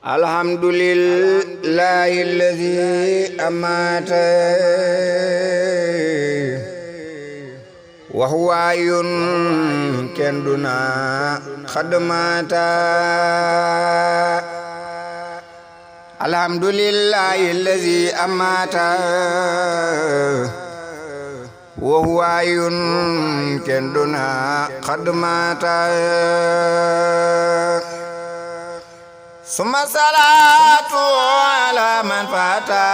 alhamdulillahi allazi amata wa huwa ayun kenduna khadmata alhamdulillahi allazi amata wa huwa ayun kenduna khadmata summa salatu ala man fata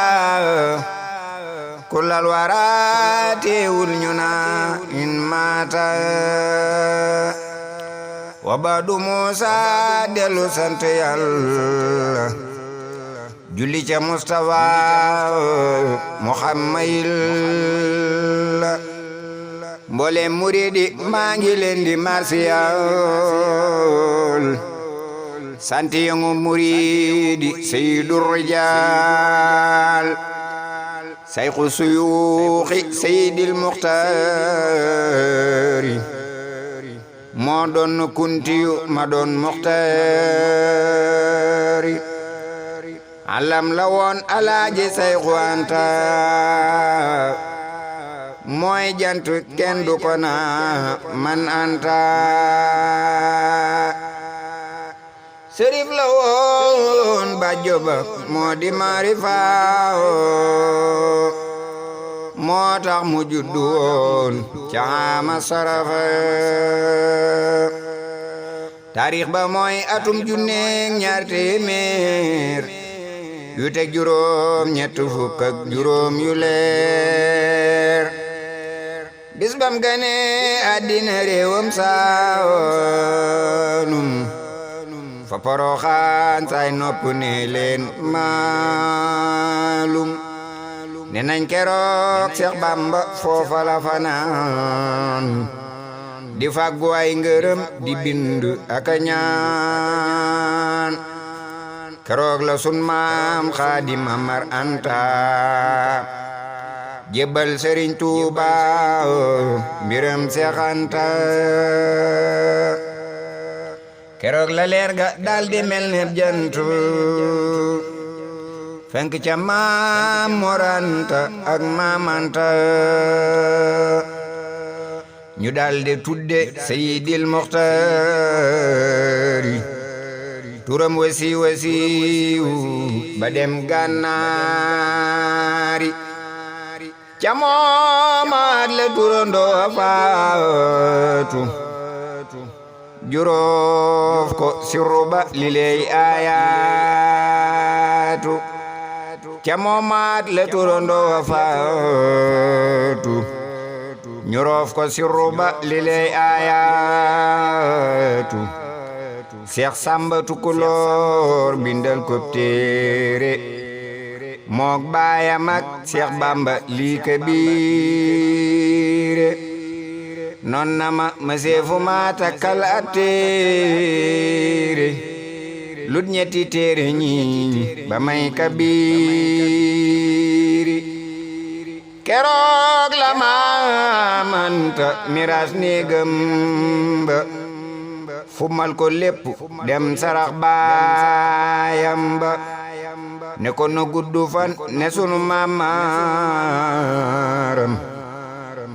kullal warati ulñuna in mata wa badu Musa delu sant Yàlla julli ca Mustafa Muhammadil mbole muridi maa ngi leen di marsiyal sant yangu muridi sayyidur rijal sayxu suyuuxi sayyidil muxtaari moo doon kuntiyu ma doon muxtaari alam la woon alaaji sayxu anta mooy jant kenn du ko na man anta sërif la woon bàjjo ba moo di maarifa moo tax mu juddu woon caama sarafa taarix ba mooy atum junneeg ñaar téeméer yu teg juróom ñett fukk ak juróom yu leer bis bam gane àddina réewam Saalum fa Poroxaan say nopp ne leen maalum ne nañ keroog Seex Bamba foofa la fanaan di fàggu ay ngërëm di bind ak a ñaan keroog la sun maam Xaadim Amar Anta jébbal Sëriñ Tuuba mbiram Seex Anta keroog la leer ga daldi mel ne jant fenk ca maam Mor Anta ak maam Anta ñu daldi tudde Seydil Muxtaari turam wasiiw ba dem Gànnaari ca moomaat la turandoo faatu juróof ko sirru ba liley ayaatu ca moomaat la turandoo faatu ñuroof ko sirru ba liley ayaatu Seex Samba Tukulóor bindal ko téere mook baayam ak Seex Bamba lii ka biire non na ma seefu ma takkal a téere lut ñetti téere ñi ba may ka biiri keroog la maamanta miraas néegam ba fumal ko lépp dem sarax baayam ba ne ko no guddu fan ne sunu maamaaram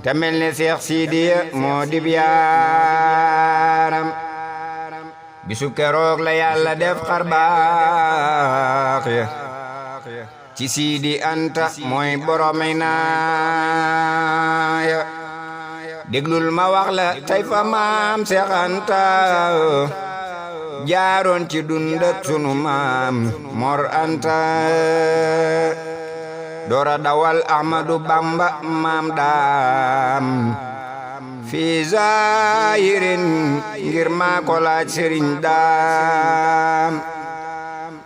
te mel ne Seex Sidiya moo dib yaaram bisu keroog la Yàlla def xarbaax ya ci Sidi Anta mooy boromay naaya déglul ma wax la tey fa maam Seex Anta jaaroon ci dundak sunu maam Mor Anta doora dawal Ahmadu Bamba maam daam fi zaahirin ngir maa ko laaj Sëriñ daam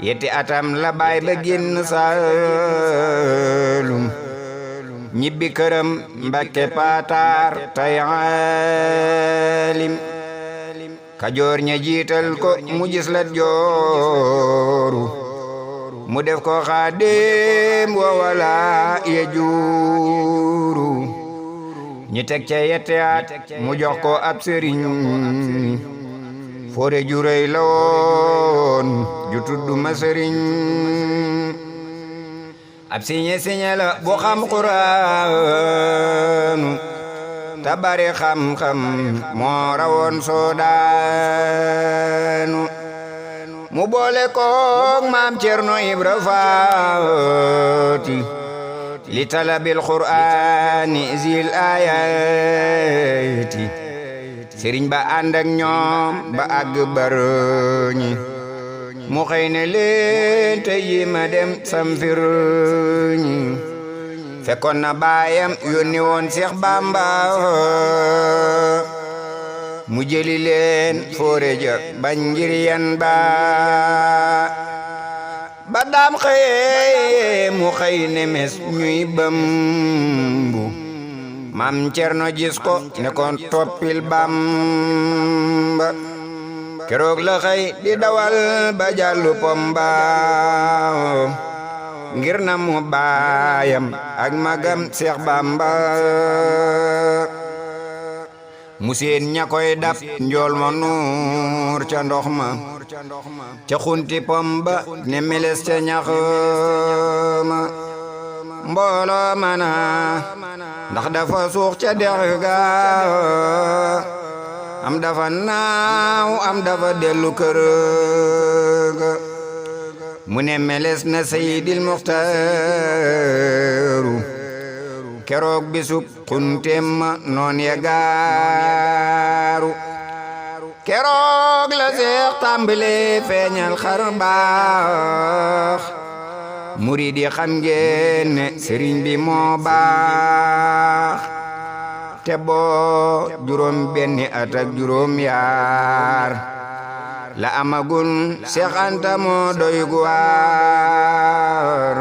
yetti atam la baay ba génn Saalum ñibbi këram Mbakke Pataar tay aalim Kajoor ña jiital ko mu gis Lat Jooru mu def ko xaadim wa wala ya juuru ñi teg ca yette at mu jox ko ab sëriñ foore ju rëy la woon ju tuddu ma sëriñ ab siñe la bu xam Quraanu ta bari xam-xam moo rawoon soodaanu mu boole koog maam Cerno Ibra Faati li talabil Qur'aani zil ayati sëriñ ba ànd ak ñoom ba àgg barñi mu xëy ne leen te yi ma dem samfir ñi fekkoon na baayam yónni woon Seex Bamba mu jëli leen foore ja bañ ngir yan ba daam xëye mu xëy ne mes ñuy bambu Maam Cerno gis ko ne kon toppil Bamba keroog la xëy di dawal ba jàllu Pomba ngir na mu baayam ak magam Seex Bamba mu seen ña koy dab njool ma nuur ca ndox ma ca xunti Pomba ne meles ca ñax ma mbooloo mana ndax dafa suux ca dex ga am dafa naaw am dafa dellu kër ga mu ne meles na Seydil Muxtaaru keroog bisub xunteem ma noon ya gaaru keroog la Seex tàmbale feeñal xar baax murid yi xam ngeen ne sëriñ bi moo baax te boo juróom benni at ak juróom yaar la amagun Seex Anta moo doy gu waar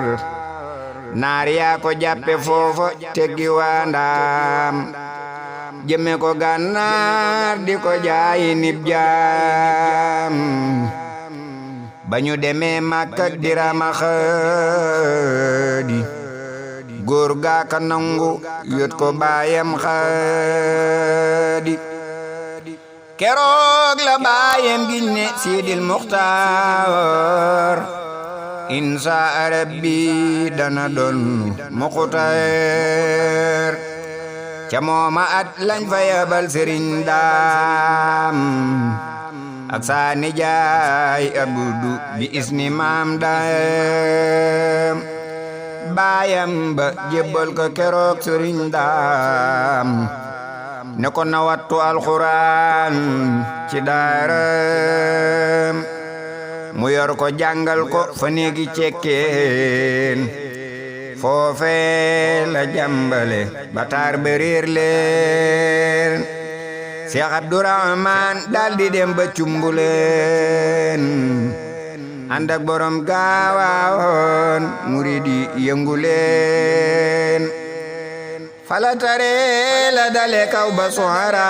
naar yaa ko jàppe foofa teggi waa ndaam jëme ko gànnaar di ko jaayi nib jaam ba ñu demee Makka ak dirama Xaadi góor gaaka nangu yot ko baayam Xaadi keroog la baayam ginne Sidil Muxtaar insa rabbi dana doon Muxtaar ca mooma at lañ fa yabal Sëriñ Daam ak saa nijaay Abdu bi isni maam Daam baayam ba jébbal ko keroog Sëriñ Daam ne ko na wattu alxuraan ci daaram mu yor ko jàngal ko fa néegi cekkeen foofe la jàmbale ba taar ba réer leen Seex Abdurahmaan daldi dem ba cumbuleen ànd ak borom gaawaawoon murid yi yëngu leen fala tare la dale kaw ba suhara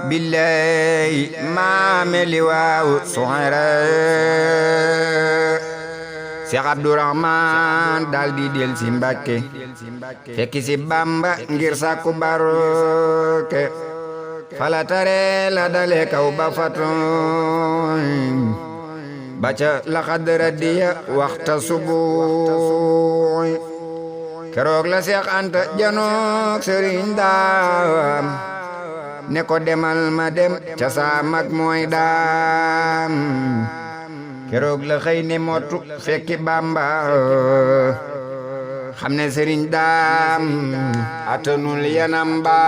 billahi maame liwaawu suhara Seex Abdurahmaan daldi del si Mbàkke fekki si Bamba ngir sàkku barke fala tare la dale kaw ba fatoy ba ca la xadra diya waxta subuy keroog la Seex Anta janook Sëriñ Daam ne ko demal ma dem ca saa mag mooy daam keroog la xëy ne motu fekki Bamba xam ne Sëriñ Daam atanul yanam ba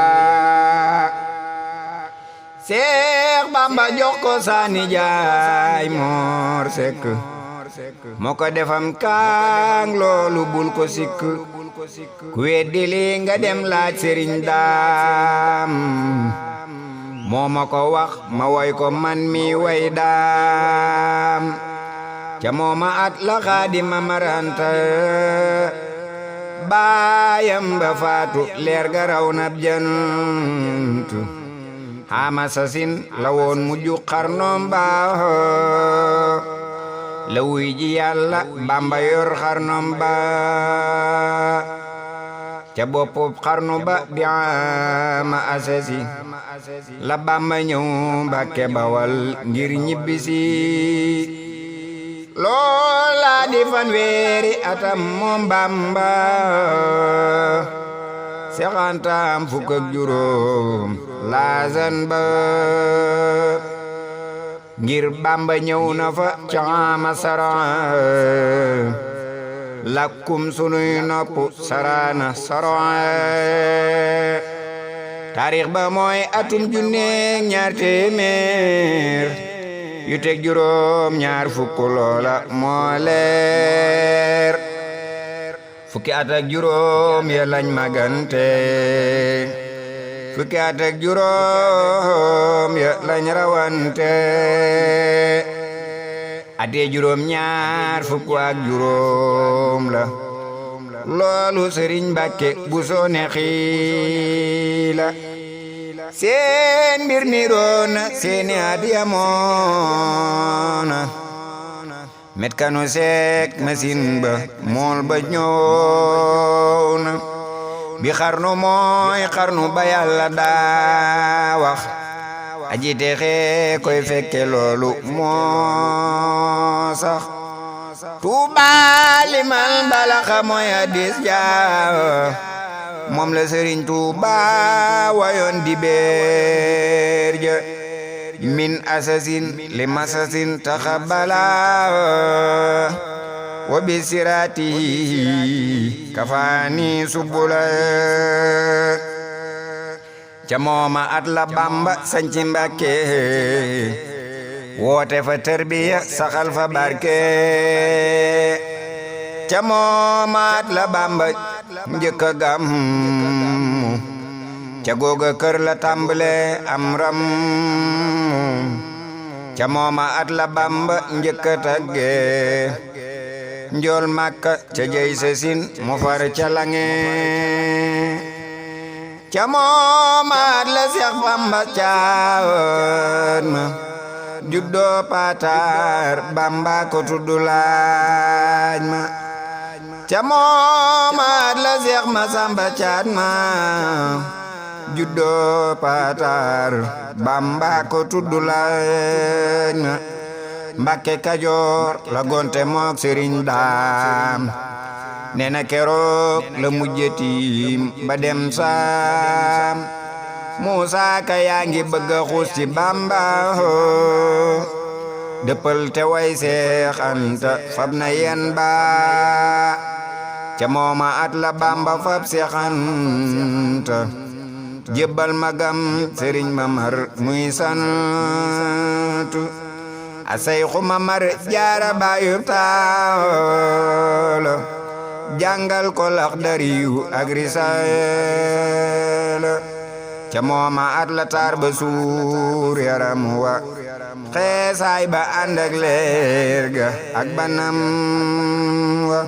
Seex Bamba jox ko saani jaay Moor Sekk moo ko defam kaang loolu bul ko sikk ku weddi li nga dem laaj Sëriñ Daam moo ma ko wax ma woy ko man mi way daam ca mooma at la Xaadima maranta baayam ba faatu leer ga raw nab jant xaama sasin la woon mujju xarnoom baa la wuy ji Yàlla Bamba yor xarnoom baa ca boppu xarnu ba di ama asasi la Bamba ñëw Mbàkke Bawal ngir ñibbisi loola di fanweeri atam moom Bamba sexantaam fukk ak juróom laasan ba ngir Bamba ñëw na fa caama sara lakkum sunuy nopp sarana sara taarix ba mooy atum junneeg ñaar téeméer yu teg juróom ñaar fukk loola moo leer fukki at ak juróom ya lañ magante fukki at ak juróom ya lañ rawante ate juróom ñaar fukk ak juróom la loolu Sëriñ Mbàkke Buso ne xiila seen mbir ni roona seeni at yamoona met kanu seek machine ba mool ba ñëwna bi xarnu mooy xarnu ba Yàlla daa wax aji texe koy fekke loolu moo sax Tuuba limal balaxa mooy hadis jaa moom la Sëriñ Tuuba wayoon di beer ja min asasin li masasin taxabala wa bisirati kafaani subula ca mooma at la Bamba sañci Mbàkke woote fa tarbiya saxal fa barke ca mooma at la Bamba njëkk a gàmmu ca googa kër la tàmbale am ram ca mooma at la Bamba njëkk a tagge njool Makka ca jey sesin mu far ca lange ca mooma at la Seex Bamba caawon ma juddoo Pataar Bamba ko tuddu laaj ma ca mooma at la Seex Masamba caat ma juddoo Pataar Bamba ko tuddu laaj ma Mbàkke Kajoor la gonte mook Sëriñ Daam nee na keroog la mujjetiim ba dem saam Muusaa Ka yaa ngi bëgg a xuus ci Bamba dëppal te way Seex Anta fab na yen ba ca mooma at la Bamba fab Seex Anta jébbal magam Sëriñ Mamar muy santu a Seyxu Mamar Jaara baayub taawla jàngal ko Laxdariyu ak Risaala ca mooma at la taar ba suur yaram wa xeesaay ba ànd ak leer ga ak banam wa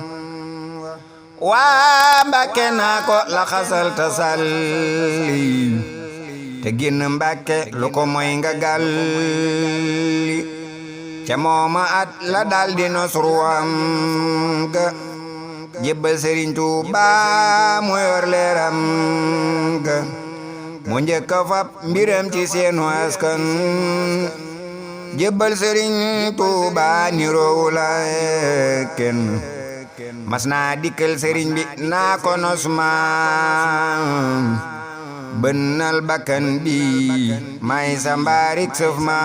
waa Mbàkke naa ko la xasal ta salli te génn Mbàkke lu ko moy nga galli ca mooma at la daldi nos ruwam ga jébbal Sëriñ Tuuba mu yor leeram ga mu njëkk a fab mbiram ci seenu askan jébbal Sëriñ Tuuba niroowu la kenn mas naa dikkal sëriñ bi naa ko nos maam bënnal bakkan bi may sa mbaarik sëf ma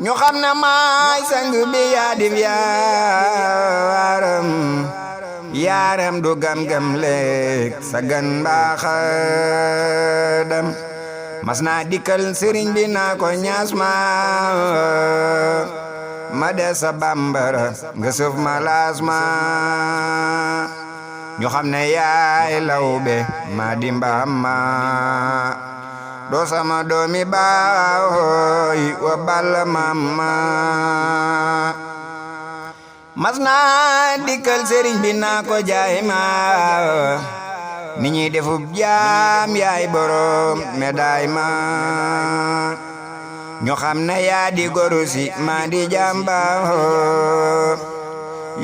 ñu xam na maay sang bi yaa dif yaaram du gam-gam leek sa gan mbaaxadam mas naa dikkal sëriñ bi naa ko ñaas ma des sa bambara nga sëf ma laas ma ñu xam ne yaay lawbe ma di mbaam ma doo sama doomi baay wa balla mamma mas naa dikkal sëriñ bi naa ko jaay ma ni ñuy defub jaam yaay borom médaille ma ñu xam ne yaa di gorusi ma di jàmba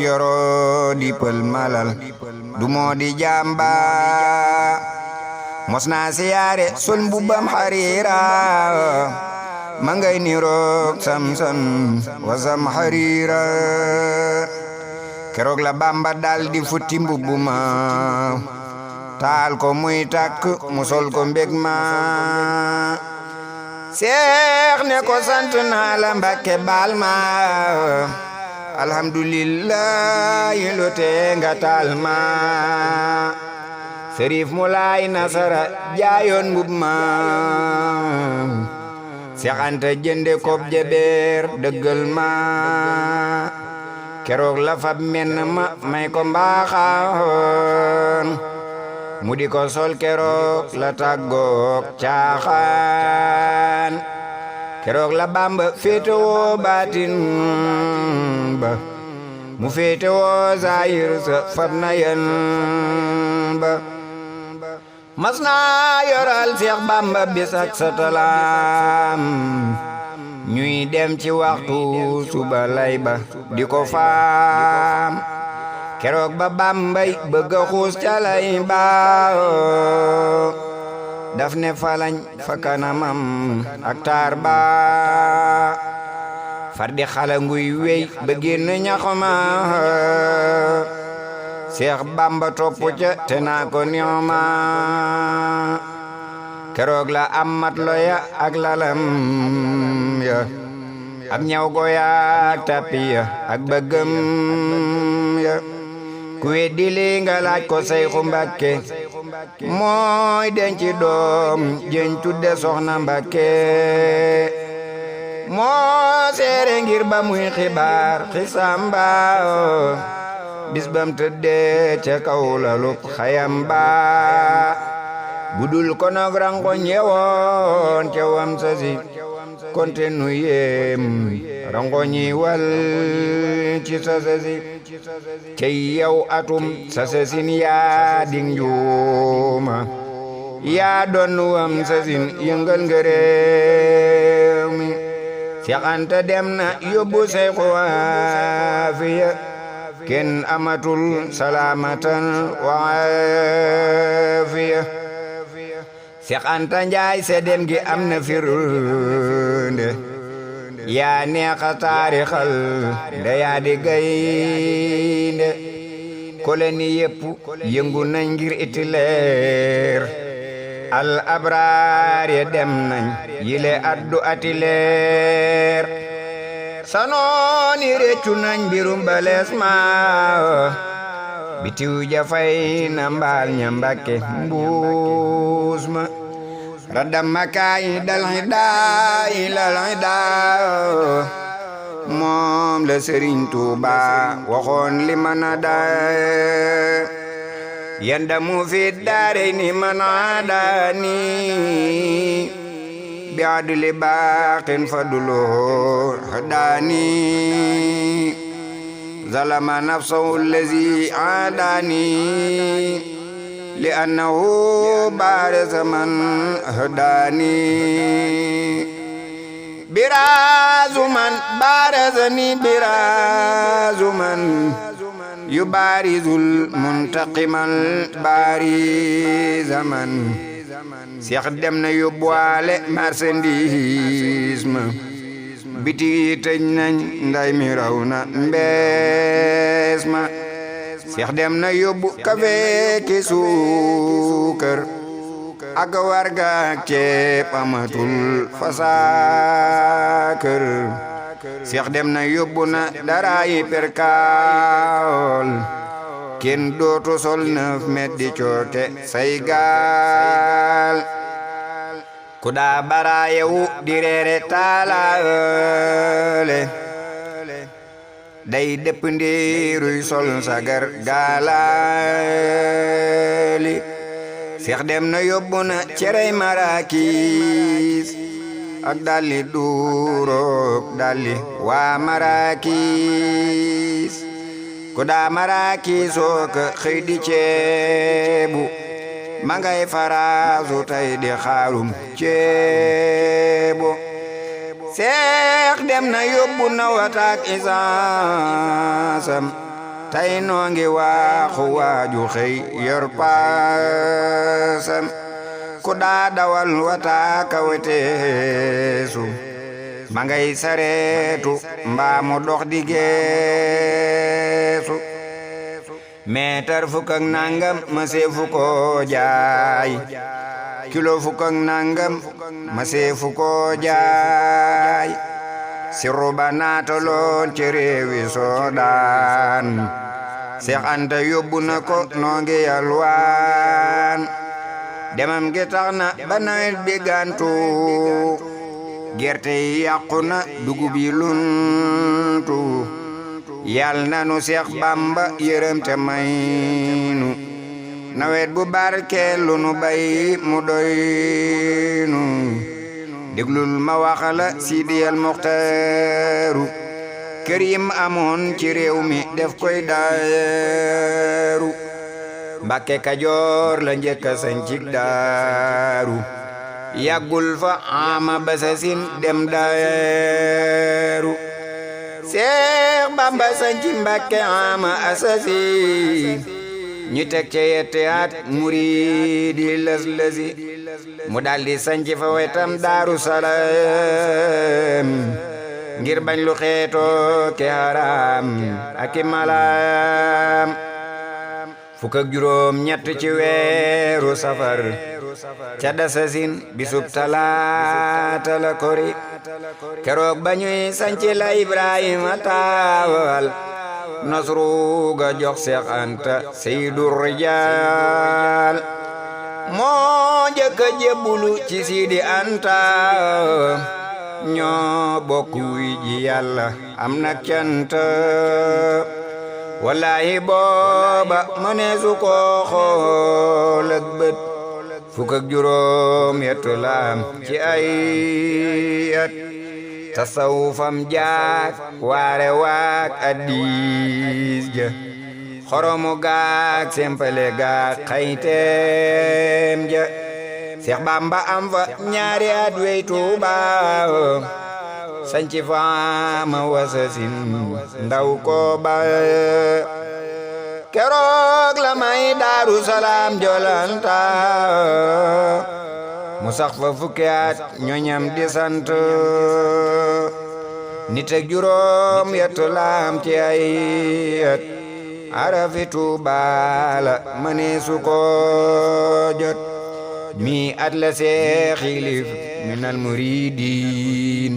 yoro di pël malal du moo di jàmba mos naa siyaare sol mbubbam xariira ma ngay niroog samsam wasam xariira keroog la Bamba dal di futti mbubbu ma taal ko muy takk mu sol ko mbég ma Seex ne ko sant naa la Mbàkke baal ma alhamdulillahi lu tee nga taal ma Sërif Mulaay Nasara jaayoon mbub ma Seex Anta jënde kob jebeer dëggal ma keroog la fab menn ma may ko mbaaxaan mu di ko sol keroog la tàggook caaxaan keroog la Bamba féetewoo baatin ba mu féetewoo zaahir sa fab na yen ba mas naa yoral Seex Bamba bis ak sa talaam ñuy dem ci waxtu suba lay ba di ko faam keroog ba Bambay bëgg a xuus ca lay ba daf ne falañ fa kanamam ak taar ba far di xala nguy wey ba génn ñax ma Seex Bamba topp ca te naa ko nioma keroog la am mat loya ak lalam ya ak ñaw goya ak tapi ya ak bëggam ya ku weddi li nga laaj ko Seyxu Mbàkke mooy denc doom jëñ tudde Soxna Mbàkke moo seere ngir ba muy xibaar xisamba bis bam tëddee ca kaw lalu xayam ba budul konog rangoñ yewoon ca wam sasi konte nu yem rangoñi wal ci sasasi cey yow atum sasasin yaa ding njuuma yaa doon wam sasin yëngal nga réew mi Seex Anta dem na yóbbu Seyxu Waafiya kenn amatul salaamatan wa aafiya Seex Anta Njaay seddem gi am na firnde yaa neexa taarixal nda yaa di gaynde koloni yépp yëngu nañ ngir itileer al abraar ya dem nañ yile addu atileer sanooni réccu nañ mbirum balees ma bitiw ja fay na mbaal ña Mbàkke mbuus ma raddam makaay dal xidaay lal xidaa moom la Sëriñ Tuuba waxoon li mën a daa yanda mu fi daare ni man aadaani bi adli baaqin fadloo hadaani zalama nafsahu allazi aadaani li annahu baarasa man hadaani biraazu man baarazani biraazu man yubarizul muntaqimal baariza man Seex dem na yóbbuwaale marchandise ma biti tëj nañ nday mi raw na mbees ma Seex dem na yóbbu kafe ki suukar ak warga ceeb amatul fasaakër Seex dem na yóbbu na darayi perkaol kenn dootu sol 9 mètres di coote say gaal ku daa baraayewu di reere taalaale day dëpp ndiiruy sol sagar gaalaali Seex dem na yóbbu na cerey marakiis ak dalli duurook dalli waa marakiis ku daa marakiisoo ka xëy di ceebu ma ngay faraasu tay di xaarum ceebu Seex dem na yóbbu na wataak isaasam tey noo ngi waaxu waaju xëy yor paasam ku daa dawal wataaka weteesu ma ngay sareetu mbaa mu dox di geesu meetar fukk ak nangam ma seefu ko jaay kilo fukk ak nangam ma seefu ko jaay siru ba naataloon ci réewi Soodaan Seex Anta yóbbu na ko noo ngi yalwaan demam gi tax na ba nawet bi gantu gerte yi yàqu na dugub yi luntu yal na nu Seex Bamba yërëm te may nu nawet bu barkeel lu nu bay mu doy nu déglul ma waxala Sidiyal Muxtaaru kër yim amoon ci réew mi def koy daaru Mbàkke Kajoor la njëkk a sañcik daaru yàggul fa ama basasin dem daaru Seex Bamba sañci Mbàkke ama asasin ñu teg ca yetti at muridi lës-lësi mu daldi sañci fa wetam Daaru Salaam ngir bañ lu xeetoo ke haram ak i malaam fukk ak juróom ñett ci weeru safar ca dasasin bisub talaata la kori keroog ba ñuy sañci la Ibrahima taawal nasru ga jox Seex Anta Seydu Rijaal moo njëkk a jébbulu ci Sidi Anta ñoo bokk wi ji Yàlla am na cant wallahi booba mëneesu ko xool ak bët fukk ak juróom yett laam ci ay at tasawufam jaak waare waak addiis ja xoromu gaak sempale gaak xayteem ja Seex Bamba am fa ñaari at wey Tuuba sañci faama wasasin ndaw ko ba keroog la may Daaru Salaam jolanta mu sax fa fukki at ñoñam di sant nit ak juróom yett laam ci ay at arafi Tuuba la mëneesu ko jot mi at la Seex xilif minal muridiin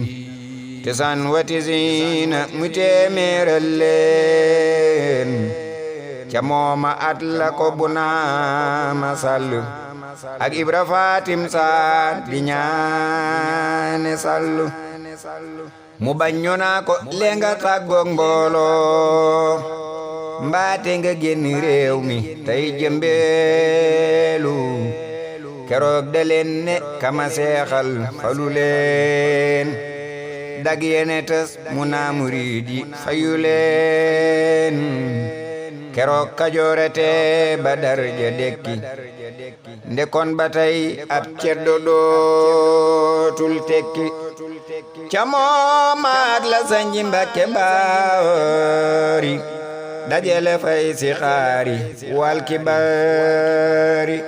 tesan watisina mu téeméeral leen ca mooma at la ko bu naama sall ak Ibra Fatim Saar di ñaane sallu mu bañ ñu naa ko lee nga tàggoog mbooloo mbaate nga génn réew mi tey jëmbeelu keroog da leen ne kama seexal falu leen dag yene tës mu naa murid yi fayu leen keroog Kajoorete ba darja dekki ndekon ba tey ab ceddo dootul tekki ca moomaat la sañci Mbàkke Baari dajale fay si xaari wal kibaari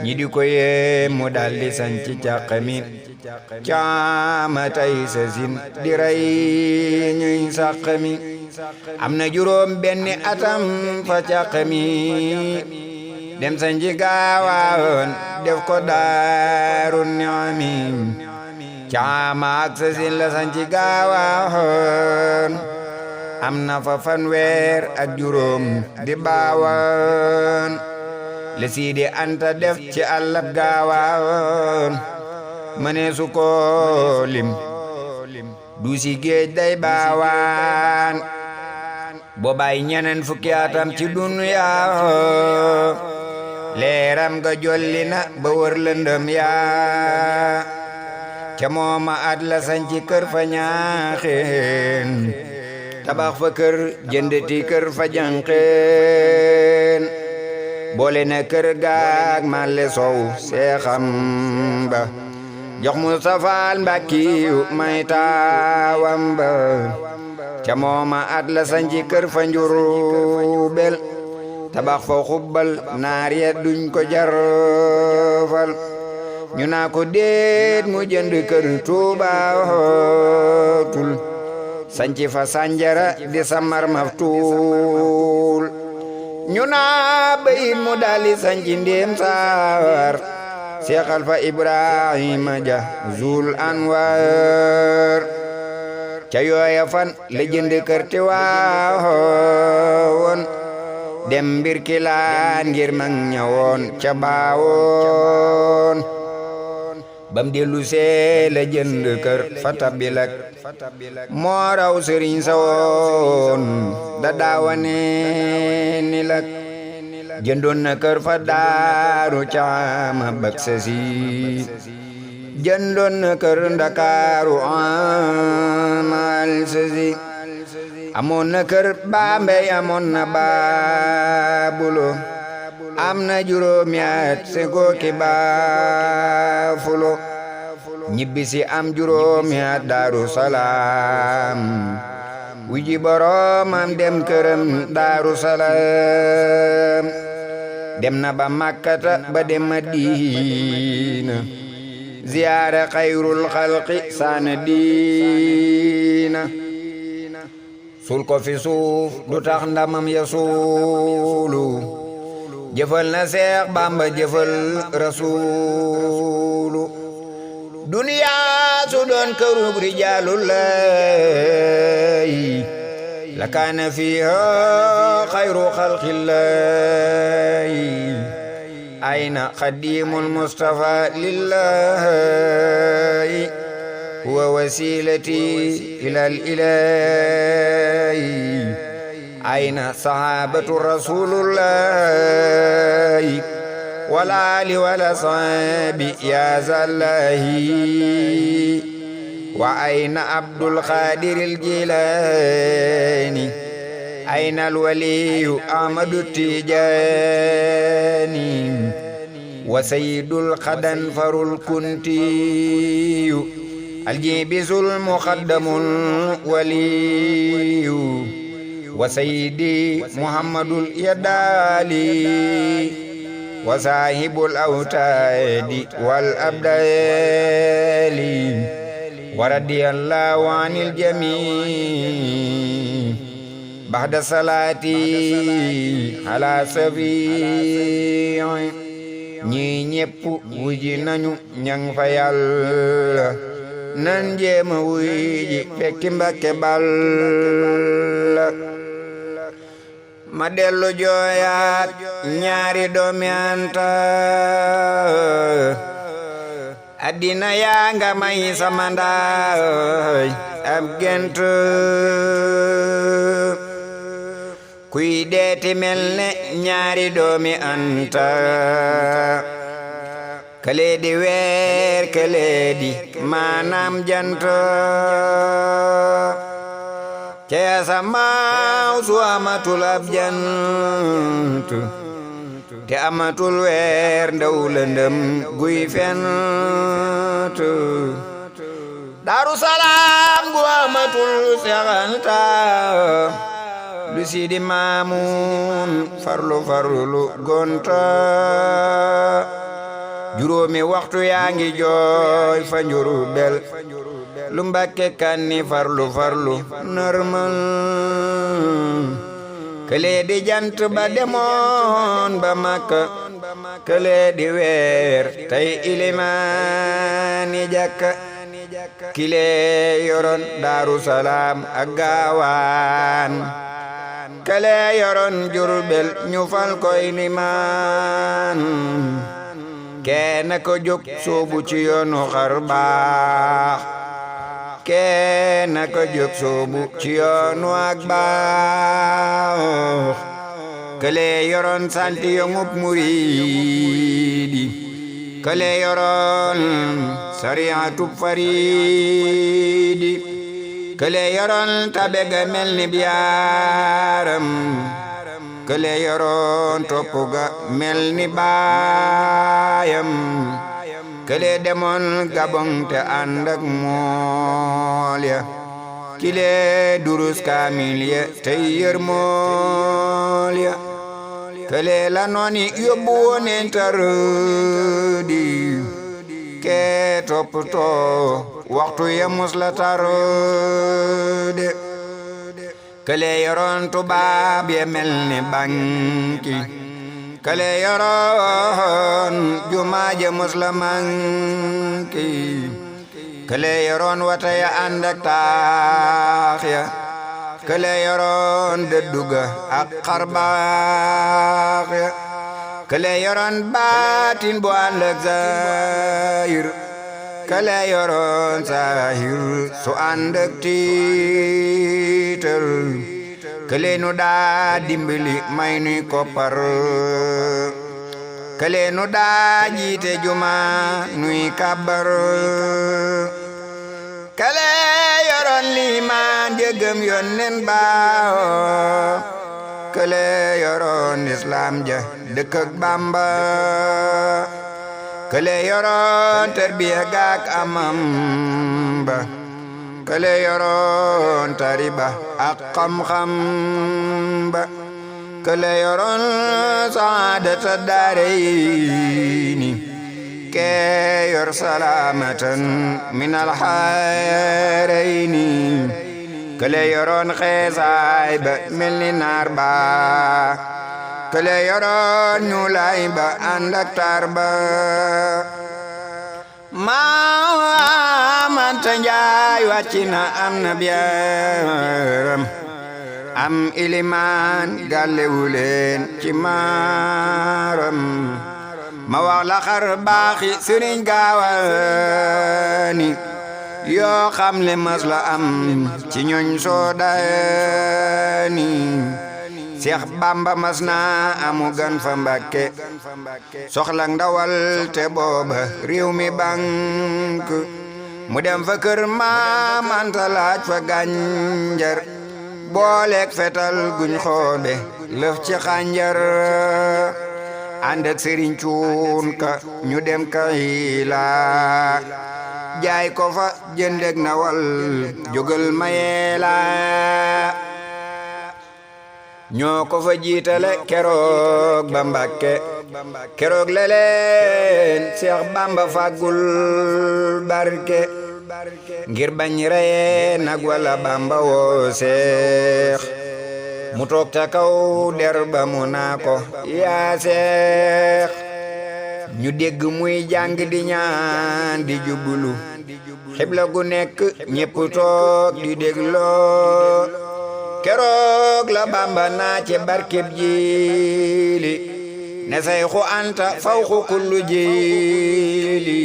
ñi di ko yee mu daldi sañci càqami caama tay sasin di rey ñuy sàqami am na juróom benni atam fa càqami dem sañci Gaawaan def ko Daaru Niami caama ak sasin la sañci Gaawaan am na fa fanweer ak juróom di baawaan le Sidi Anta def ci àllab Gaawaan mëneesu ko lim du si géej day baawaan boobaay ñeneen fukki atam ci dunya leeram ga jolli na ba wër lëndëm yaa ca mooma at la sañci kër fa ñaaxeen tabax fa kër jëndeti kër fa jànqeen boole na kër gaag male sow seexam ba jox Mustafaal Mbàkkiyu may taawam ba ca mooma at la sanci kër fa Njurbel tabax fa xubbal naar ya duñ ko jarfal ñu naa ko déet mu jënd kër Tuubaatul sanci fa Sanjara di Samar Maftuul ñu naa bayit mu dali sanci Ndéem Saar seexal fa Ibrahima Ja Zul Anwar ca yooya fan la jënd kër Tiwaawoon dem Mbirkilaan ngir mag ñawoon ca Baawoon bam dellu see la jënd kër fa Tabilak moo raw sëriñ sa woon da daawane ni lak jëndoon na kër fa Daaru Caama bak sasi jëndoon na kër Ndakaaru amal sasi amoon na kër Bambey amoon na Baabulo am na juróomi at Sego ki Baafulo ñibbisi am juróomi at Daaru Salaam wuji boroomam dem këram Daaru Salaam dem na ba Makkata ba dem Madina ziyaare xayrul xalqi saana diina sul ko fi suuf du tax ndamam ya suulu jëfal na Seex Bamba jëfal rasuulu duniyaa su doon kërub rijaalullahi la kaana fiiha xayru xalqillahi ayna xadimul Mustafa lillahi huwa wasilati ilal ilahi ayna sahabatu rasulullahi wala ali wala sahabi ya zallahi wa ayna Abdul Qadiril Jilani ayna alwaliyu Ahmadu Tijani wa sayyidul qadan farul kuntiyu aljibisul muqaddamul waliyu wa sayyidi Muhammadul Yadali wa sahibul awtadi wal abdali wa radiyallahu anil jami' ba'da salati ala safi'i ñi ñépp wuji nañu ñang fa Yàlla nan jéema wuji fekki Mbàkke Balla ma dellu jooyaat ñaari doomi Anta addina yaa nga may sama ndaay ab gent kuy deeti mel ne ñaari doomi Anta kële di weer kële di maanaam jant ca asamaaw su amatul ab jant te amatul weer ndaw lëndëm guy fent Daaru Salaam gu amatul Seex Anta lu Sidi Maamun farlu farlu gonta juróomi waxtu yaa ngi jooy fa Njurbel lu Mbàkke Kanni farlu farlu normal kële di jant ba demoon ba Makka kële di weer tey ilimaani jàkka kile yoroon Daaru Salaam ak Gaawaan kële yoroon Jurbel ñu fal koy limaan kenn ko jóg soobu ci yoonu xar baax kenn ko jóg soobu ci yoonu ak baax kële yoroon santi yongub muriidi kële yoroon sariyatu fariidi kële yoroon tabega mel ni biyaaram kële yoroon toppu ga mel ni baayam kële demoon Gabon te ànd ak mool ya kile durus kaamil ya tey yër mool ya kële la nooni yóbbu woneen tar di kee toppatoo waxtu ya mus la tar de kële yoroon tubaab ya mel ni banki kële yoroon jumaaje mus la manki kële yoroon wata ya ànd ak taax ya kële yoroon dëdduga ak xarbaax ya kële yoroon baatin bu ànd ak zahir kële yoroon zahir su ànd ak tiitar kële nu daa dimbali may nuy koppar kële nu daa jiite juma nuy kàbbar kële yoroon liimaan jëgëm yonnen baa kële yoroon islam ja dëkk ak Bamba kële yoroon terbiya gaak amam ba kële yoroon tariba ak xam-xam ba kële yoroon saadata daarayni kee yor salaamatan minal xaarayni kële yoroon xeesaay ba mel ni naar ba kële yoroon ñuulaay ba ànd ak taar ba maamanta njaay wàcc na am na biyaram am ilimaan gàllewuleen ci maaram ma wax la xar baaxi sëriñ Gaawani yoo xam le mas la am ci ñooñ Soodani Seex Bamba mas na amu gan fa Mbàkke soxla ndawal te booba réew mi bank mu dem fa kër Maam Anta laaj fa gànjar booleek fetal guñ xoobe lëf ci xànjar ànd ak sëriñ Cuun Ka ñu dem Kayla jaay ko fa jëndeg nawal jógal mayeela ñoo ko fa jiitale keroog ba Mbàkke keroog leleen Seex Bamba fàggul barke ngir bañ reye nag wala Bamba woo Seex mu toog ta kaw der ba mu naa ko yaa Seex ñu dégg muy jàng di ñaan di jublu xibla gu nekk ñépp toog di dégloo keroog la Bamba naa ci barkeb jiili ne Sayxu Anta fawxu kullu jiili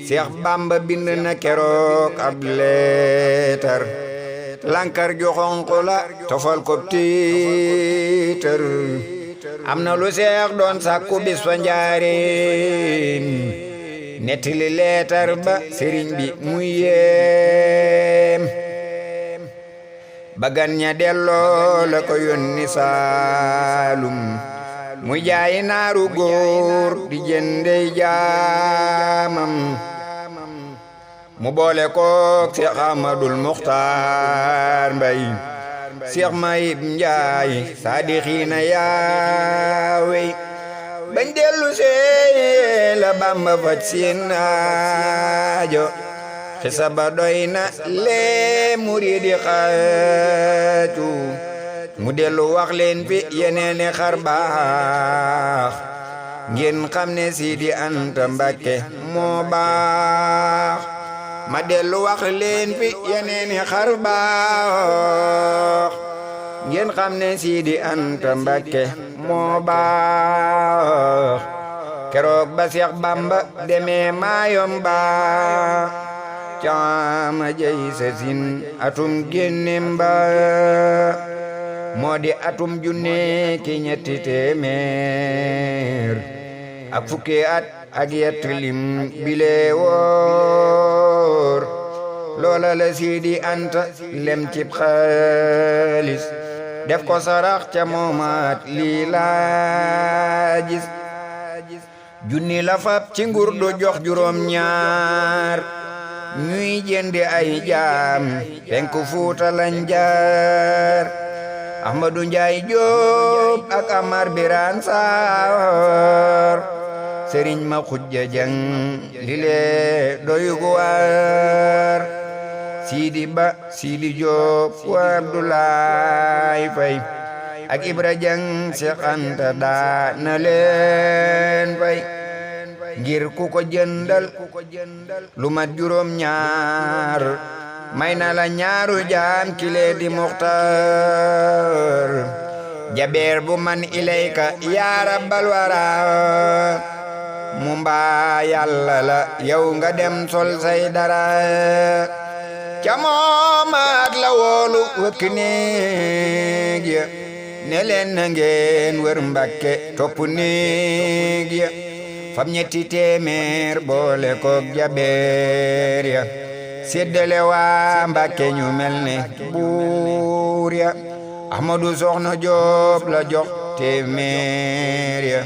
Seex Bamba bind na keroog ab leetar lankar ju xonq la tofal ko tiitar am na lu Seex doon sàkku bis fa njaareem nettali leetar ba sëriñ bi muy yéem bagan ña delloo la ko yónni Saalum muy jaayi naaru góor di jëndey jaamam mu boole kook Seex Ahmadul Muxtaar Mbay Seex Mayib Njaay saadixiina yaawey bañ dellu see la Bamba faj seen aajo xisa ba doy na lee muridi xaaju mu dellu wax leen fi yeneeni xar baax ngeen xam ne Sidi Anta Mbàkke moo baax ma dellu wax leen fi yeneeni xar baax ngeen xam ne Sidi Anta Mbàkke moo baax keroog ba Seex Bamba demee maayom baax caama jey sa sin atum génnem ba moo di atum junne ki ñetti téeméer ak fukki at ak yett lim bile woor loola la Sidi Anta lem cib xaalis def ko sarax ca moomaat lii laa gis junni la fab ci nguur du jox juróom ñaar ñuy jëndi ay jaam penku Fuuta lañ jaar Ahmadu Njaay Jóob ak Amar Biraan Saar Sëriñ ma xujja jang li lee doyu gu waar Sidi Ba Sidi Jóob wa Abdoulaye Fay ak Ibra Jang Seex Anta daa na leen fay ngir ku ko jëndal lu mat juróom ñaar may na la ñaaru jaam kile di Muxtaar jabeer bu man ilayka yaa rabbal wara mu mbaa yàlla la yow nga dem sol say dara ca moom ak la woolu wëkk néeg ya ne leen na ngeen wër Mbàkke topp néeg ya fam ñetti téeméer boole koog jabeer ya séddale waa Mbàkke ñu mel ne buur ya Ahmadu Soxna Jóob la jox téeméer ya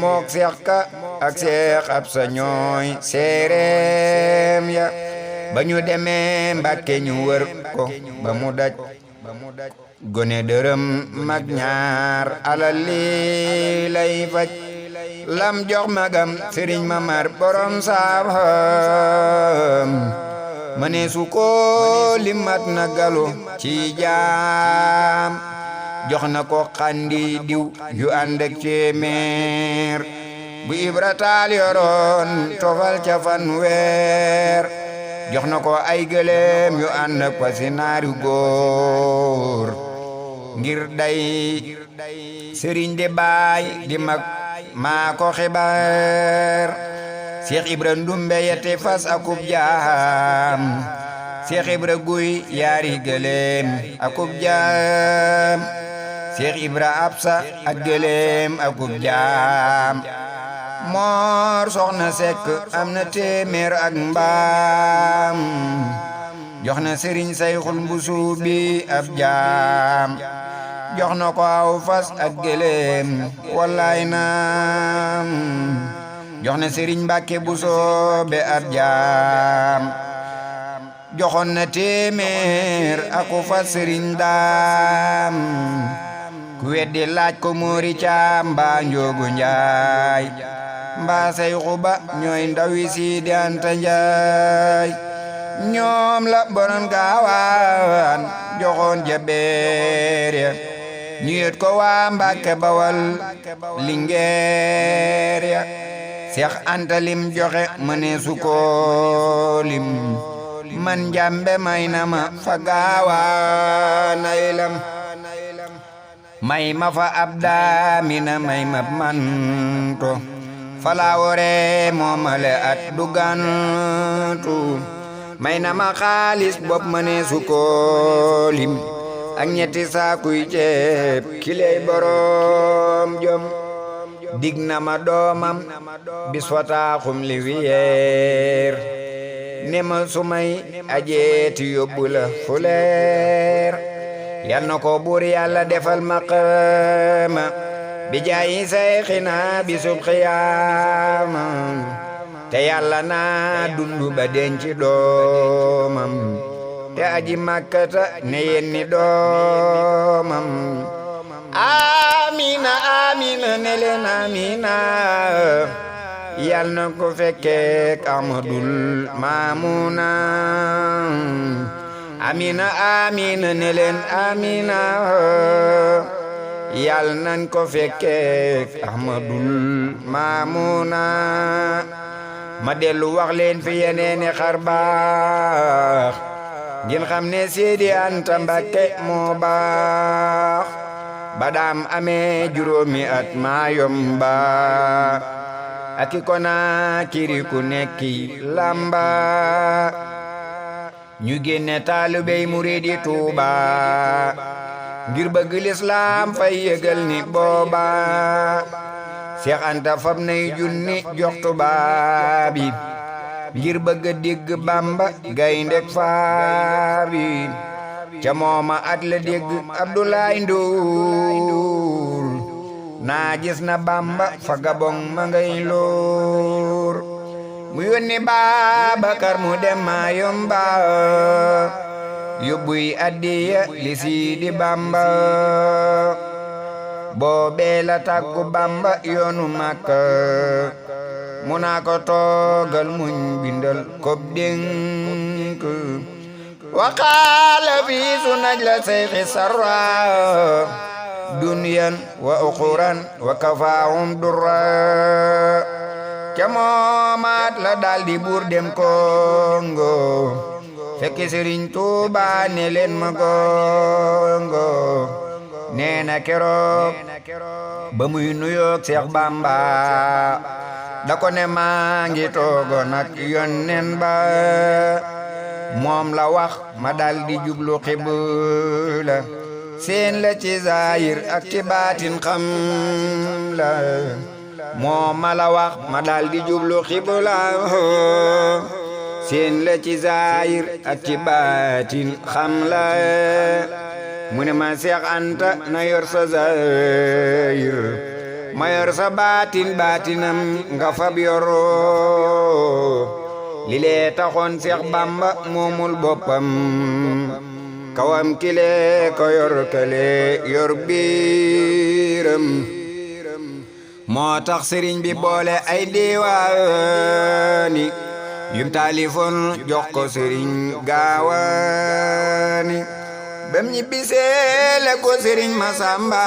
mook Seex Ka ak Seex Absa ñooy seereem ya ba ñu demee Mbàkke ñu wër ko ba mu daj gone dërëm mag ñaar alal li lay faj lam jox magam Sëriñ Mamar borom saam mëne su ko limat na galo ci jaam jox na ko xandi diw yu ànd ak téeméer bu Ibra Taal yoroon tofal ca fanweer jox na ko ay gëléem yu ànd ak pasi naari góor ngir day sëriñ di baay di mag maa ko xibaar Seex Ibra Ndumbe yete fas akub jaam Seex Ibra Guy yaari gëléem akub jaam Seex Ibra Absa ak gëléem akub jaam Moor Soxna Sekk am na téeméer ak mbaam jox na Sëriñ Sayxul Mbusuubi ab jaam jox na ko aw fas ak gëléem wallaay naam jox na Sëriñ Mbàkke Busoobe ab jaam joxoon na téeméer aku fas Sëriñ Daam ku weddi laaj ko Moori Caam mbaa Njoogu Njaay mbaa Sayxu Ba ñooy ndawi Sidi Anta Njaay ñoom la borom gaawaan joxoon jabeer ya ñu yët ko waa Mbàkke Bawal Lingeer ya Seex Anta lim joxe mëne su ko lim man njambe may na ma fa gaawaan ay lam may ma fa ab daamina may ma manto fala wore moomale at dugantu may na ma xaalis bopp mëne su ko lim ak ñetti saakuy ceeb kiley borom jom dig na ma doomam bis wataaxum li wiyeer ne ma sumay ajeeti yóbbu la fu leer yal na ko buur Yàlla defal maqaama bi jaayi sayxina bisub xiyaama te Yàlla naa dundu ba denc doomam te aji Makkata ne yenni doomam amina amina ne leen amina yal na ko fekkeek Ahmadul Maamuna amina amina ne leen amina yal nañ ko fekkeek Ahmadul Maamuna ma dellu wax leen fi yeneeni xar baax ngeen xam ne Sidi Anta Mbàkke moo baax ba daam amee juróomi at maa yomba aki kona kiri ku nekki lamba ñu génne taalibey muridi Tuuba ngir bëgg lislaam fay yëgal ni booba Seex Anta fab nay junni jox tubaab yi ngir bëgg dégg Bamba gayndek faabi ca mooma at la dégg Abdoulaye Ndour naa gis na Bamba fa Gabon ma ngay loor mu yónni Babakar mu dem Mayumba yóbbuy addiya li Sidi Bamba boobee la tàggu Bamba yoonu Makka mu naa ko toogal muñ bindal kob dénk waqaala fi sunaj la seyxi sarra dunyan wa uxuran wa kafaahum durra ca moomaat la daldi buur dem Kongo fekki Sëriñ Tuuba ne leen ma gongo nee na keroog ba muy nuyoog Seex Bamba da ko ne maa ngi toogoon ak Yónneen ba moom la wax ma daldi jublu xibla seen la ci zaahir ak ci baatin xam la moom ma la wax ma daldi jublu xibla seen la ci zaahir ak ci baatin xam la mu ne ma Seex Anta na yor sa zaahir ma yor sa baatinam nga fab yoroo li lee taxoon Seex Bamba moomul boppam kawam kile ko yor kale yor biiram moo tax sëriñ bi boole ay diwaani yum taalifoon jox ko sëriñ Gaawaani bam ñibbisee la ko sëriñ Masamba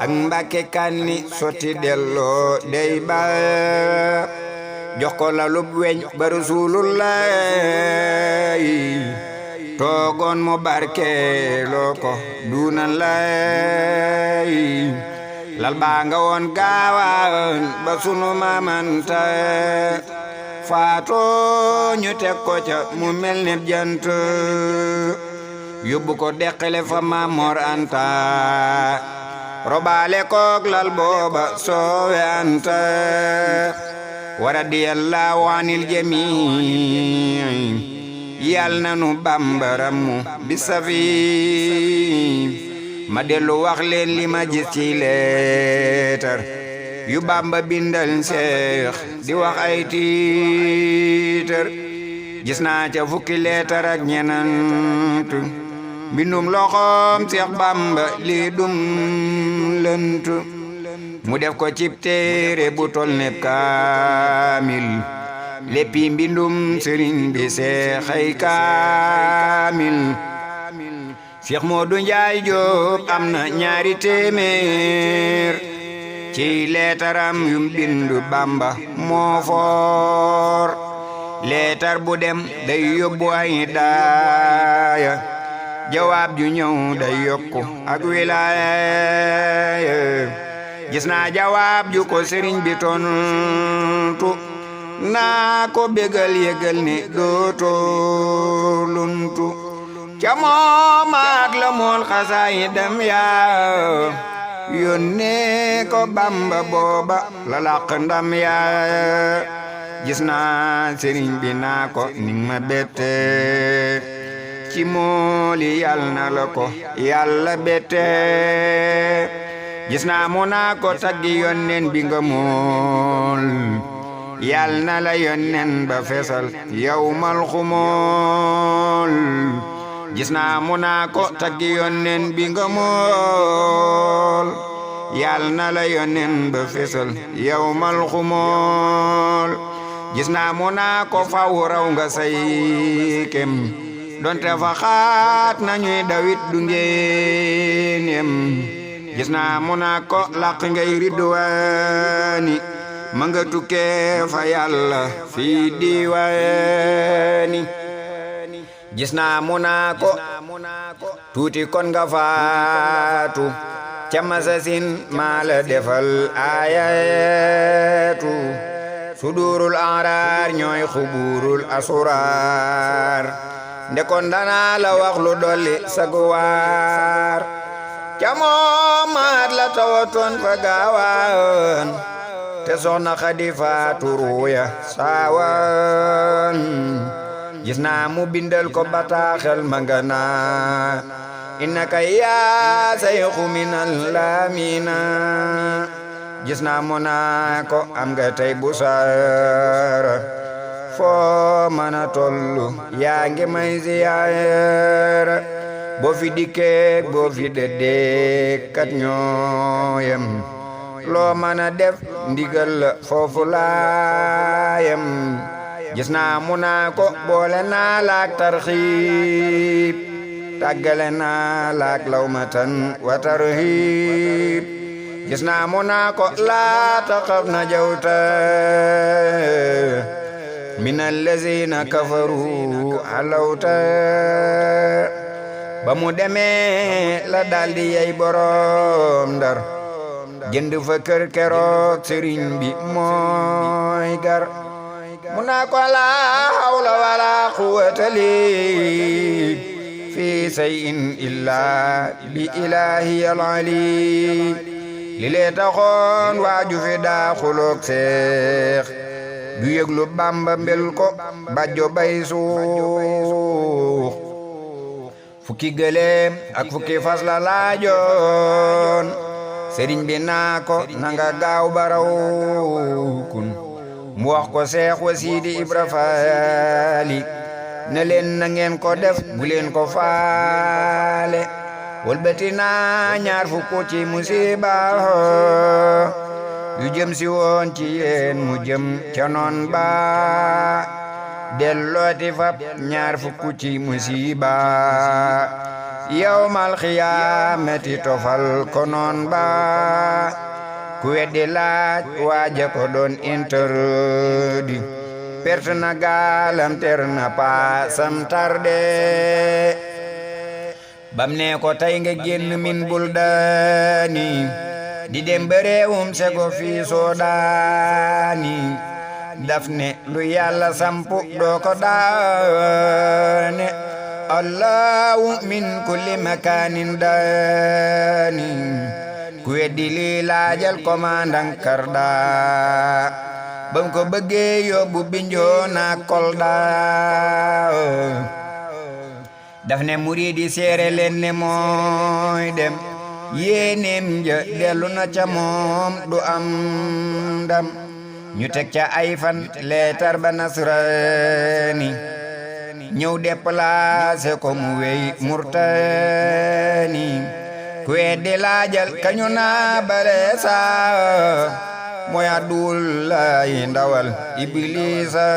ak Mbàkke Kanni sotti delloo dey ba jox ko la lub weñ ba Rasulullahi toogoon mu barkeeloo ko duuna lay lal baa nga woon Gaawaan ba sunu mamanta faatoo ñu teg ko ca mu mel ne jant yóbbu ko deqale fa Mamor Anta robaale kook lal booba soowe Anta wa radiyallahu anil jamii yal na nu bambaram mu bisafi ma dellu wax leen li ma gis ci leetar yu Bamba bindal Seex di wax ay tiitar gis naa ca fukki leetar ak ñenant mbindum loxoom Seex Bamba lii dum lënt mu def ko cib téere bu tol neb kaamil léppi mbindum sëriñ bi seexay kaamil Seex Moodu Njaay Jóob am na ñaari téeméer ci leetaram yum bindu Bamba moo foor leetar bu dem day yóbbu ay daaya jawaab ju ñëw day yokku ak wilaaya gis naa jawaab ju ko sëriñ bi tontu naa ko bégal yëgal ne dootoo luntu ca moomaat la mool xasaayidam yaa yónnee ko Bamba booba la làq ndam yaa gis naa sëriñ bi naa ko ning ma bette ci mooli yal na la ko yàlla bette gis naa mu naa ko taggi Yónneen bi nga mool yal na la Yónneen ba fesal yawmal xumool gis naa mu naa ko taggi Yónneen bi nga mool yal na la Yónneen ba fesal yawmal xumool gis naa mu naa ko faw raw nga say kem donte fa xaat nañuy dawit du ngeen yem gis naa mu naa ko làq ngay ridwaani ma nga tukkee fa yàlla fii diwaani gis naa mu naa ko tuuti kon nga faatu ca masasin maa la defal ayatu sudurul araar ñooy xuburul asuraar ndekon danaa la wax lu dolli saguwaar ca moomaat la tawatoon fa Gaawaan te soxna Xadi faatu ruuya saawan gis naa mu bindal ko bataaxel ma nga naa innaka yaa sayxu minal laamina gis naa mu naa ko am nga tey bu saara foo mën a tollu yaa ngi may ziyaara boo fi dikkee boo fi dëddee kat ñooyam loo mën a def ndigal la foofu laayam gis naa mu naa ko boole naa laak tarxiib tàggale naa laak lawmatan wa tarhiib gis naa mu naa ko laa taxaf na jawta min allazina kafaru alawta ba mu demee la daldi yey borom Ndar jënd fa kër keroog sëriñ bi mooy gar mu naa ko laa hawla wala quwwata li fi shay'in illa bi ilahi al-ali li lee taxoon waaju fi daa xuloog seex du yëglu Bamba mbel ko bajjo bay suux fukki gëléem ak fukki fas la laajoon sëriñ bi naa ko nanga gaaw baraw kun mu wax ko seex wa Siidi Ibra Faali ne leen na ngeen ko def bu leen ko faale walbati naa ñaar fukk ci musiba yu jëm si woon ci yéen mu jëm ca noon ba dellooti fab ñaar fukk ci musiba yawmal xiyaamati tofal ko noon ba ku weddi laaj waaja ko doon interdit perte na gaalam ter na paasam tarde bam ne ko tey nga génn min buldaani di dem ba réewum sego fii Soodaani daf ne lu yàlla sampu doo ko daane allahu min kulli makaanin daani ku weddi lii laajal commandant Karda bam ko bëggee yóbbu Bignona Kolda daf ne muridi seere leen ne mooy dem yéeneem ja dellu na ca moom du am ndam ñu teg ca ay fan leetar ba nasraani ñëw déplacé ko mu wey murtani ku weddi laajal kañu naa baleesa mooy Abdullahi ndawal Iblisa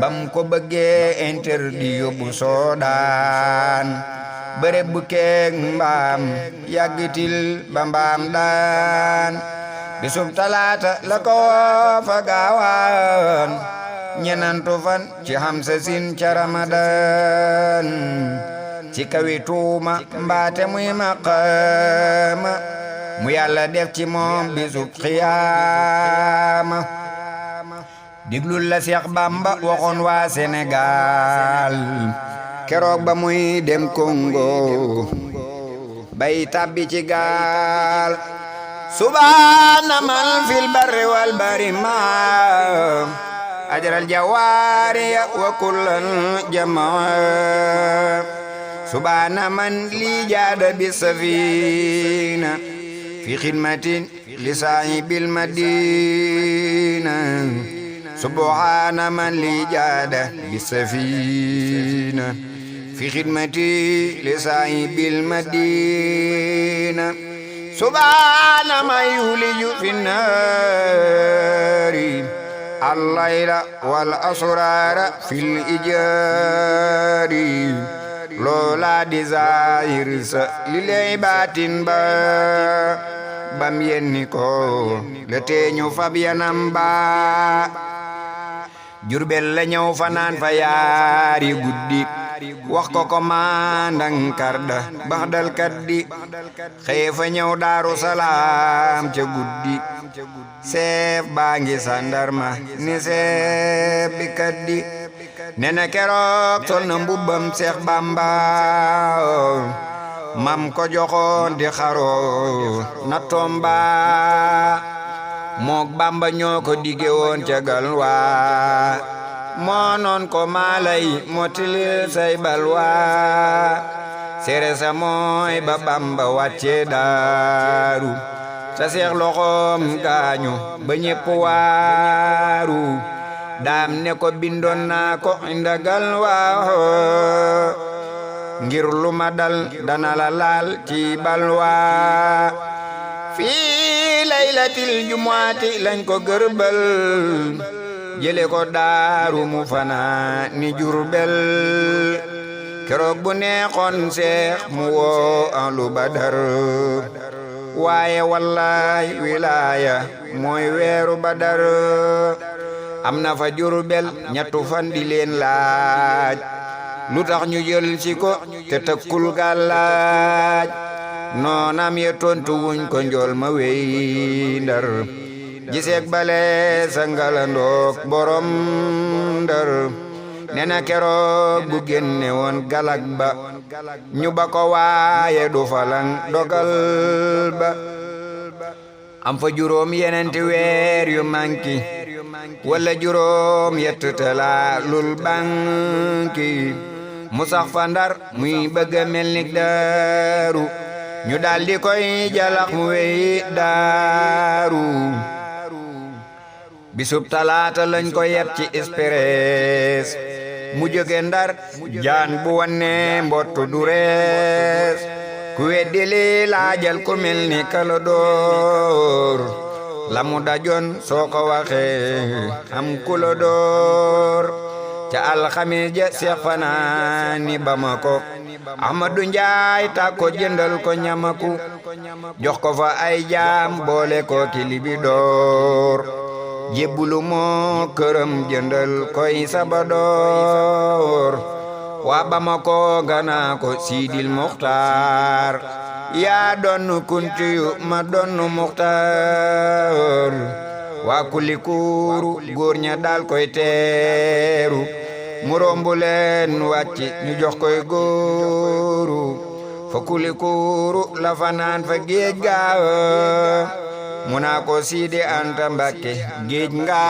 bam ko bëggee interdit yóbbu Soodaan bëre bu keeg mbaam yàggitil ba mbaam daan bisub talaata la ko fa gaawaan ñenantu fan ci hamsa sin ca Ramadan ci kawi tuuma mbaate muy maqaama mu yàlla def ci moom bisub xiyaama diglul la Seex Bamba waxoon waa Sénégal keroog ba muy dem Congo bay tabbi ci gaal subhaana man fil barri wal bahri ma ajral jawaari wa kullan jamaa subhaana man li jaada bi safina fi xidmatin li saahibil madina subhaana man li jaada bi safina fi xidmati li saahibil madina subhaana man yuliju fi naari allayla wal asraara fil ijaari loola di zahir sa li lay baatin ba bam yenni ko le teeñu fab yanam ba Jurbel la ñëw fanaan fa yaari guddi wax ko commandant Karda baxdal kaddi xëy fa ñëw Daaru Salaam ca guddi seef baa ngi sandarma ni seef bi kaddi nena keroog sol na mbubbam Seex Bamba mam ko joxoon di xaro na tomba mook Bamba ñoo ko dige woon ca galwa moo noon ko maalay motilil say balwa sere sa mooy ba Bamba wàcce Daaru sa seex loxoom gaañu ba ñépp waaru daam ne ko bindoon naa ko ndagal waaw ngir lu ma dal dana la laal ci balwaa fii laylatil jumuati lañ ko gërbal jële ko daaru mu fanaa ni Jurbel keroog bu neexoon seex mu woo ahlu badar waaye wallaay wilaaya mooy weeru badar am na fa Jurbel ñettu fan di leen laaj lu tax ñu jël ci ko te tëkkul gàllaaj noonam ye tontu wuñ ko njool ma wey Ndar giseek bale sa ngalandook borom Ndar nena keroog bu génne woon galak ba ñu ba ko waaye du falang dogal ba am fa juróom yenenti weer yu manki wala juróom yett tala lul banki mu sax fa Ndar muy bëgga mel ni Daaru ñu daldi koy jalax mu wey Daaru bisub talaata lañ ko yeb ci express mu jóge Ndar jaan bu wanne mbottu du rees ku weddi li laajal ku mel ni kala door la mu dajoon soo ko waxee am ku la door ca alxamis ja seex fanaani Bamako Ahmadu Njaay tak ko jëndal ko ñamaku jox ko fa ay jaam boole ko kilibi door jébbulu moo këram jëndal koy sabadoor waa Bamako gana ko Siidil Muxtaar yaa donnu kuntiyu ma donnu Muxtaar waa Kulikuuru góor ña dal koy teeru mu rombu leen wàcci ñu jox koy góoru fa Kulikuuru la fanaan fa géej gaawa mu naa ko Sidi Anta Mbakke géej nga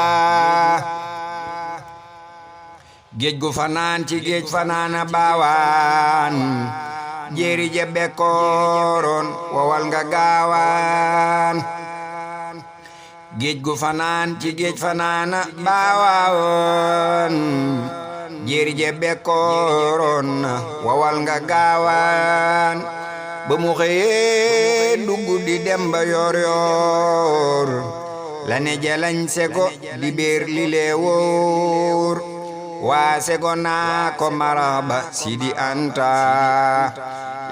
géej gu fanaan ci géej fanaana baawaan jéeri je bekkooroon wawal nga gaawaan géej gu fanaan ci géej fanaana baawaan jéeri je bekkooroon wawal nga gaawaan ba mu xëyee dugg di dem ba yor yor la ne jalañ sego di beer li lee wóor waa sego naa ko maraba Sidi Anta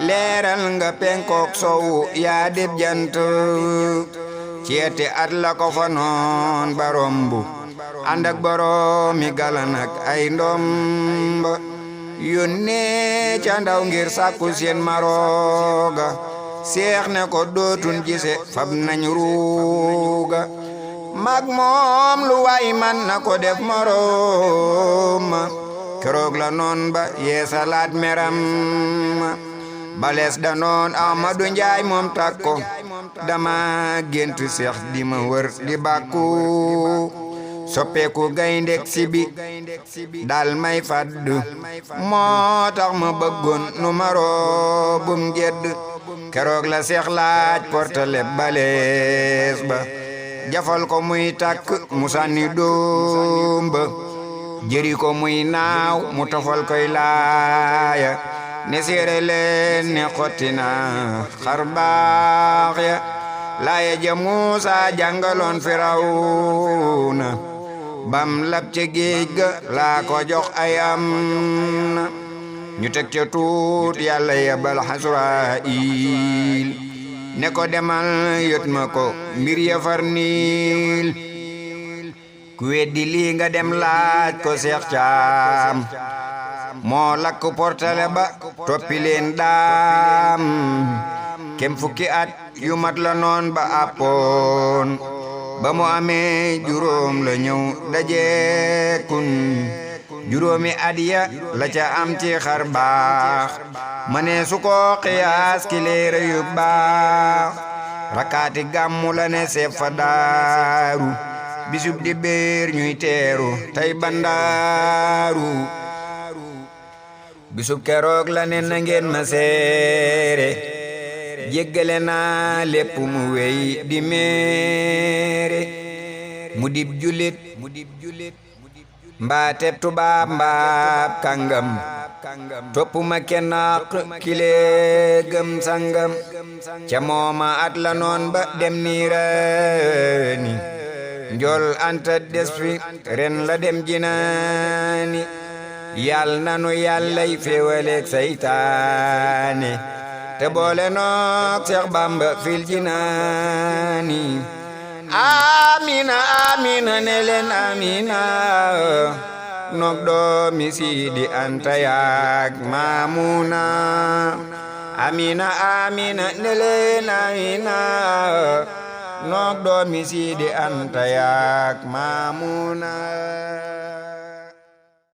leeral nga penkook sowu yaa dib jant ceeti at la ko fa noon ba rombu ànd ak boroomi galan ak ay ndomba yónnee ca ndaw ngir sàkku seen marooga seex ne ko dootun gise fab nañ ruuga mag moom lu waay man na ko def morooma keroog la noon ba yeesalaat meram balees da noon Ahmadu Njaay moom takko dama gént seex di ma wër di bàkku soppeeku gayndek sibi dal may fadd moo tax ma bëggoon nu maroo bum gedd keroog la seex laaj portale balees ba jafal ko muy takk mu sànni doom ba jëri ko muy naaw mu tofal koy laaya ne séere leen ne xottina xar baax ya laaya ja Muusa jàngaloon Firawna bam lab ca géej ga laa ko jox ay am na ñu teg ca tuut yàlla yebal Hasraayil ne ko demal yot ma ko mbir ya far niil ku weddi lii nga dem laaj ko Seex Caam moo lakk portale ba toppi leen daam kem fukki at yu mat la noon ba àppoon ba mu amee juróom la ñëw dajeekun juróomi at ya la ca am ci xar baax ma ne su ko xiyaas ki leere yu baax rakaati gàmmu la ne seef fa daaru bisub di béer ñuy teeru tey bandaaru bisub keroog la ne na ngeen ma seere jéggale naa lépp mu wéy di méere mu dib julit mbaate tubaab mbaab kàngam toppuma kenn ak kile gëm sangam ca mooma at la noon ba dem niiraani njol anta des fi ren la dem jinaani yal nanu yàllay féewaleeg saytaane te boole noog Seex Bamba fil jinaani amina amina ne leen amina noog doomi Sidi Anta yaak Maamuna amina amina ne leen amina noog doomi Sidi Anta yaak Maamuna